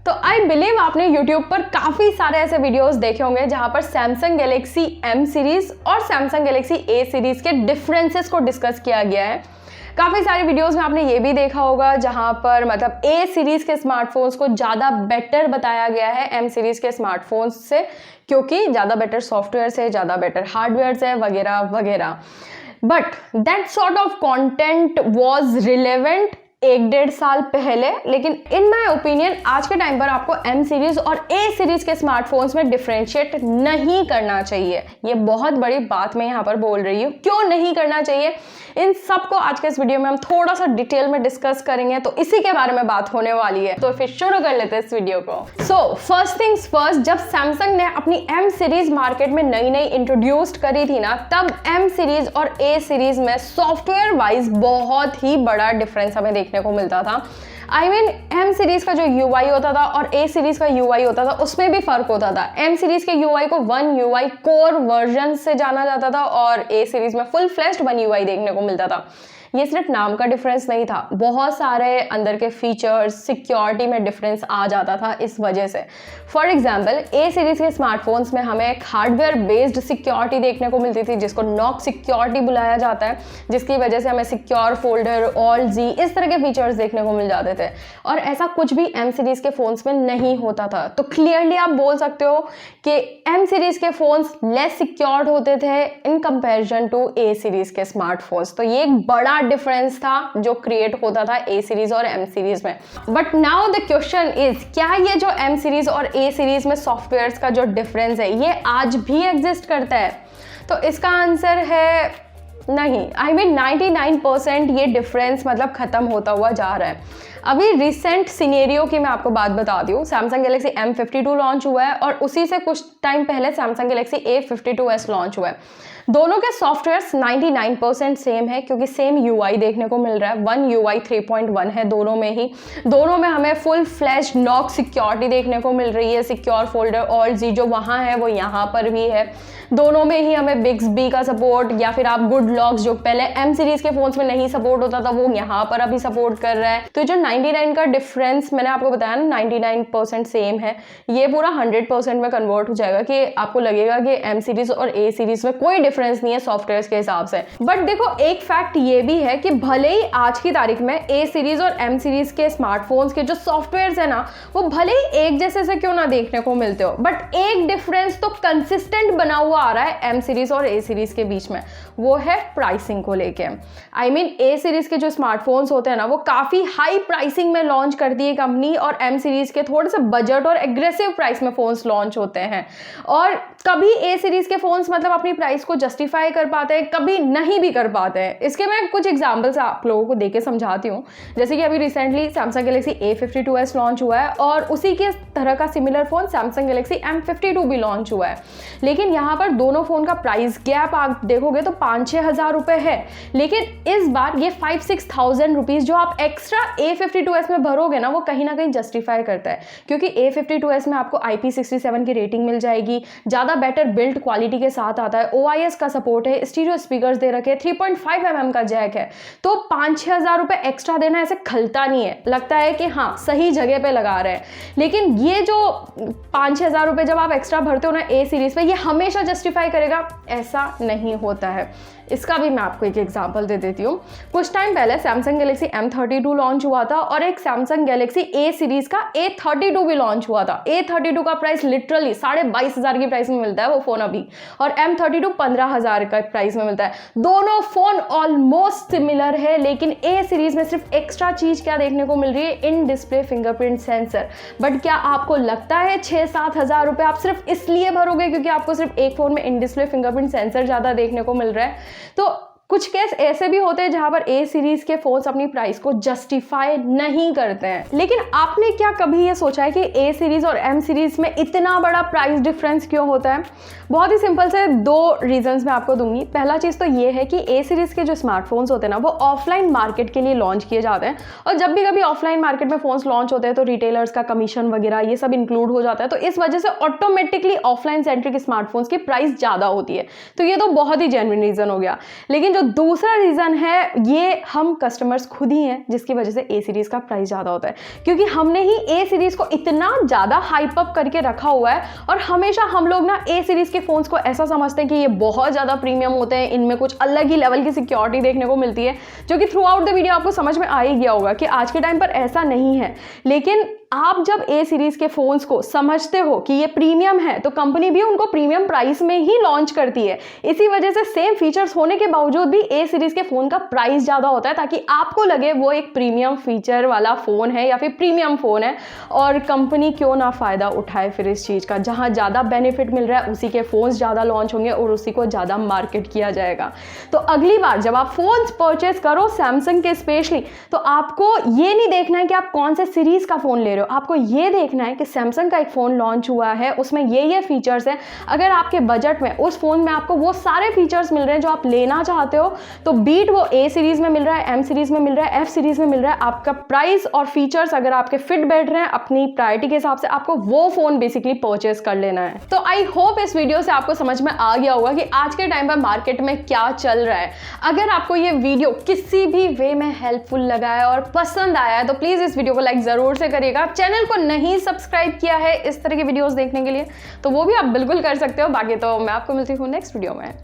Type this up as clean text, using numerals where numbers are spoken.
तो I believe आपने YouTube पर काफ़ी सारे ऐसे वीडियोस देखे होंगे जहां पर सैमसंग गैलेक्सी M सीरीज़ और सैमसंग गैलेक्सी A सीरीज़ के डिफरेंसेस को डिस्कस किया गया है। काफ़ी सारे वीडियोस में आपने ये भी देखा होगा जहां पर मतलब A सीरीज़ के स्मार्टफोन्स को ज़्यादा बेटर बताया गया है M सीरीज़ के स्मार्टफोन्स से, क्योंकि ज़्यादा बेटर सॉफ्टवेयर से, ज़्यादा बेटर हार्डवेयर से वगैरह वगैरह। But that sort of content was relevant 1-1.5 साल पहले, लेकिन इन माय ओपिनियन आज के टाइम पर आपको M सीरीज और A सीरीज के स्मार्टफोन्स में डिफरेंशिएट नहीं करना चाहिए। ये बहुत बड़ी बात मैं यहाँ पर बोल रही हूँ, क्यों नहीं करना चाहिए इन सब को आज के इस वीडियो में हम थोड़ा सा डिटेल में डिस्कस करेंगे, तो इसी के बारे में बात होने वाली है। तो फिर शुरू कर लेते हैं इस वीडियो को। सो फर्स्ट थिंग्स फर्स्ट, जब सैमसंग ने अपनी M सीरीज मार्केट में नई नई इंट्रोड्यूस्ड करी थी ना, तब M सीरीज और A सीरीज में सॉफ्टवेयर वाइज बहुत ही बड़ा डिफरेंस हमें देखने को मिलता था। I mean, M सीरीज का जो UI होता था और A सीरीज का UI होता था, उसमें भी फर्क होता था। M सीरीज के UI को One UI कोर वर्जन से जाना जाता था और A सीरीज में फुल फ्लेश्ड One UI देखने को मिलता था। ये सिर्फ नाम का डिफरेंस नहीं था, बहुत सारे अंदर के फीचर्स, सिक्योरिटी में डिफरेंस आ जाता था इस वजह से। फॉर एग्जांपल, A सीरीज के स्मार्टफोन्स में हमें एक हार्डवेयर बेस्ड सिक्योरिटी देखने को मिलती थी, जिसको नॉक सिक्योरिटी बुलाया जाता है, जिसकी वजह से हमें सिक्योर फोल्डर, ऑल जी, इस तरह के फीचर्स देखने को मिल जाते थे। और ऐसा कुछ भी M सीरीज के फोन्स में नहीं होता था। तो क्लियरली आप बोल सकते हो कि M सीरीज के फोन्स लेस सिक्योर्ड होते थे in comparison to A series के स्मार्टफोन्स। तो ये एक बड़ा डिफरेंस था जो क्रिएट होता था A सीरीज और M सीरीज में। But now the question is, क्या ये जो M सीरीज और A सीरीज में सॉफ्टवेयर्स का जो डिफरेंस है ये आज भी एग्जिस्ट करता है? तो इसका आंसर है नहीं। आई मीन 99% ये डिफरेंस मतलब खत्म होता हुआ जा रहा है। अभी रिसेंट सिनेरियो की मैं आपको बात बता दूँ, सैमसंग गैलेक्सी M52 लॉन्च हुआ है और उसी से कुछ टाइम पहले सैमसंग गैलेक्सी A52s लॉन्च हुआ है। दोनों के सॉफ्टवेयर्स 99% सेम है, क्योंकि सेम UI देखने को मिल रहा है। One UI 3.1 है दोनों में ही। दोनों में हमें फुल फ्लैश नॉक सिक्योरिटी देखने को मिल रही है। सिक्योर फोल्डर ऑल जी जो वहाँ है वो यहाँ पर भी है। दोनों में ही हमें Bixby का सपोर्ट, या फिर आप गुड लॉक्स जो पहले M सीरीज के फोन्स में नहीं सपोर्ट होता था, वो यहाँ पर अभी सपोर्ट कर रहा है। तो जो 99 का डिफरेंस मैंने आपको बताया ना, 99% सेम है, ये पूरा 100% में कन्वर्ट हो जाएगा कि आपको लगेगा कि M सीरीज और A सीरीज में कोई डिफरेंस नहीं है सॉफ्टवेयर के हिसाब से। बट देखो, एक फैक्ट ये भी है कि भले ही आज की तारीख में A सीरीज और M सीरीज के स्मार्टफोन्स के जो सॉफ्टवेयर है ना, वो भले ही एक जैसे से क्यों ना देखने को मिलते हो, बट एक डिफरेंस तो कंसिस्टेंट बना हुआ आ रहा है M सीरीज और A सीरीज के बीच में, वो है प्राइसिंग को लेके। आई मीन A सीरीज के जो स्मार्टफोन्स होते हैं ना, वो काफी हाई प्राइसिंग में लॉन्च करती है कंपनी, और M सीरीज के थोड़े से बजट और एग्रेसिव प्राइस में फोन्स लॉन्च होते हैं। और कभी A सीरीज के फोन्स मतलब अपनी प्राइस को जस्टिफाई कर पाते हैं, कभी नहीं भी कर पाते हैं। इसके मैं कुछ एग्जांपल्स आप लोगों को देके समझाती हूँ। जैसे कि अभी recently Samsung Galaxy A52s launch हुआ है और उसी के तरह का similar phone Samsung Galaxy M52 भी लॉन्च हुआ है। लेकिन यहाँ पर दोनों फोन का प्राइस गैप आप देखोगे तो 5-6 हज़ार रुपए है, लेकिन इस बार ये 5-6 थाउजेंड रुपीज जो आप एक्स्ट्रा A52s में भरोगे ना, वो कहीं ना कहीं जस्टिफाई करता है, क्योंकि A52s में आपको IP67 की रेटिंग मिल जाएगी, ज़्यादा बेटर बिल्ड क्वालिटी के साथ आता है, OIS का सपोर्ट है, स्टीरियो स्पीकर्स दे रखे, 3.5 mm का जैक है। तो 5-6 हज़ार रुपए एक्स्ट्रा देना ऐसे खलता नहीं है, लगता है कि हाँ सही जगह पे लगा रहे हैं। लेकिन ये जो 5-6 हज़ार रुपए जब आप एक्स्ट्रा भरते हो ना A सीरीज पे, ये हमेशा जस्टिफाई करेगा, ऐसा नहीं होता है। इसका भी मैं आपको एक एग्जांपल दे देती हूँ। कुछ टाइम पहले सैमसंग गैलेक्सी M32 लॉन्च हुआ था और एक सैमसंग गैलेक्सी A सीरीज का A32 भी लॉन्च हुआ था। A32 का प्राइस लिटरली 22,500 की प्राइस में मिलता है वो फोन अभी, और M32 15,000 का प्राइस में मिलता है। दोनों फोन ऑलमोस्ट सिमिलर है, लेकिन A सीरीज में सिर्फ एक्स्ट्रा चीज क्या देखने को मिल रही है, in display fingerprint sensor. But क्या आपको लगता है 6-7 हज़ार रुपए आप सिर्फ इसलिए भरोगे क्योंकि आपको सिर्फ एक फोन में इन डिस्प्ले फिंगरप्रिंट सेंसर ज्यादा देखने को मिल रहा है? तो कुछ केस ऐसे भी होते हैं जहां पर A सीरीज के फोन्स अपनी प्राइस को जस्टिफाई नहीं करते हैं। लेकिन आपने क्या कभी ये सोचा है कि A सीरीज और M सीरीज में इतना बड़ा प्राइस डिफरेंस क्यों होता है? बहुत ही सिंपल से 2 रीजंस मैं आपको दूंगी। पहला चीज तो ये है कि A सीरीज के जो स्मार्टफोन्स होते हैं ना, वो ऑफलाइन मार्केट के लिए लॉन्च किए जाते हैं, और जब भी कभी ऑफलाइन मार्केट में फोन्स लॉन्च होते हैं तो रिटेलर्स का कमीशन वगैरह ये सब इंक्लूड हो जाता है। तो इस वजह से ऑटोमेटिकली ऑफलाइन सेंट्रिक स्मार्टफोन्स की प्राइस ज्यादा होती है। तो ये तो बहुत ही जेन्युइन रीजन हो गया। लेकिन जो दूसरा रीज़न है ये हम कस्टमर्स खुद ही हैं जिसकी वजह से ए सीरीज़ का प्राइस ज़्यादा होता है, क्योंकि हमने ही ए सीरीज़ को इतना ज़्यादा हाइप अप करके रखा हुआ है। और हमेशा हम लोग ना ए सीरीज़ के फ़ोन्स को ऐसा समझते हैं कि ये बहुत ज़्यादा प्रीमियम होते हैं, इनमें कुछ अलग ही लेवल की सिक्योरिटी देखने को मिलती है, जो कि थ्रू आउट द वीडियो आपको समझ में आ ही गया होगा कि आज के टाइम पर ऐसा नहीं है। लेकिन आप जब ए सीरीज़ के फ़ोन्स को समझते हो कि ये प्रीमियम है, तो कंपनी भी उनको प्रीमियम प्राइस में ही लॉन्च करती है। इसी वजह से सेम फीचर्स होने के बावजूद भी ए सीरीज़ के फ़ोन का प्राइस ज़्यादा होता है, ताकि आपको लगे वो एक प्रीमियम फीचर वाला फ़ोन है या फिर प्रीमियम फ़ोन है। और कंपनी क्यों ना फ़ायदा उठाए फिर इस चीज़ का, जहाँ ज़्यादा बेनिफिट मिल रहा है उसी के फ़ोन्स ज़्यादा लॉन्च होंगे और उसी को ज़्यादा मार्केट किया जाएगा। तो अगली बार जब आप फ़ोन्स परचेज करो सैमसंग के स्पेशली, तो आपको ये नहीं देखना है कि आप कौन से सीरीज़ का फ़ोन ले रहे हो, आपको ये देखना है कि सैमसंग का एक फ़ोन लॉन्च हुआ है, उसमें ये फीचर्स हैं। अगर आपके बजट में उस फ़ोन में आपको वो सारे फीचर्स मिल रहे हैं जो आप लेना चाहते हो, तो बीट वो ए सीरीज़ में मिल रहा है, एम सीरीज़ में मिल रहा है, एफ सीरीज़ में मिल रहा है, आपका प्राइस और फीचर्स अगर आपके फिट बैठ रहे हैं अपनी प्रायोरिटी के हिसाब से, आपको वो फ़ोन बेसिकली परचेज कर लेना है। तो आई होप इस वीडियो से आपको समझ में आ गया होगा कि आज के टाइम पर मार्केट में क्या चल रहा है। अगर आपको ये वीडियो किसी भी वे में हेल्पफुल लगा है और पसंद आया है, तो प्लीज़ इस वीडियो को लाइक ज़रूर से करिएगा। चैनल को नहीं सब्सक्राइब किया है इस तरह की वीडियोस देखने के लिए, तो वो भी आप बिल्कुल कर सकते हो। बाकी तो मैं आपको मिलती हूँ नेक्स्ट वीडियो में।